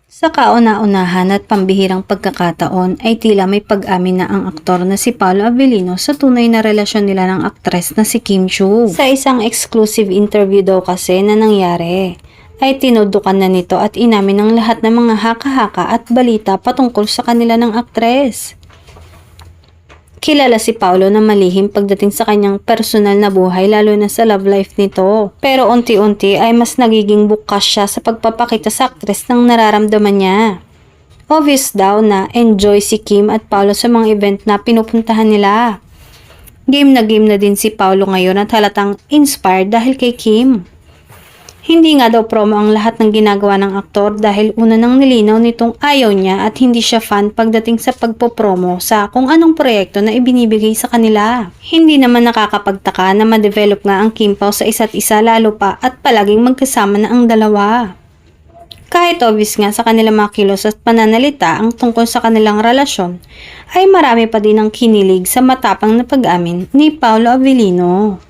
Sa kauna-unahan at pambihirang pagkakataon ay tila may pag-amin na ang aktor na si Paolo Avellino sa tunay na relasyon nila ng aktres na si Kim Chiu. Sa isang exclusive interview daw kasi na nangyari, ay tinudukan na nito at inamin ng lahat ng mga haka-haka at balita patungkol sa kanila ng aktres. Kilala si Paolo na malihim pagdating sa kanyang personal na buhay lalo na sa love life nito. Pero unti-unti ay mas nagiging bukas siya sa pagpapakita sa aktres ng nararamdaman niya. Obvious daw na enjoy si Kim at Paolo sa mga event na pinupuntahan nila. Game na din si Paolo ngayon at halatang inspired dahil kay Kim. Hindi nga daw promo ang lahat ng ginagawa ng aktor dahil una nang nilinaw nitong ayaw niya at hindi siya fan pagdating sa pagpopromo sa kung anong proyekto na ibinibigay sa kanila. Hindi naman nakakapagtaka na ma-develop nga ang Kim Pao sa isa't isa lalo pa at palaging magkasama na ang dalawa. Kahit obvious nga sa kanilang mga kilos at pananalita ang tungkol sa kanilang relasyon, ay marami pa din ang kinilig sa matapang na pag-amin ni Paolo Avellino.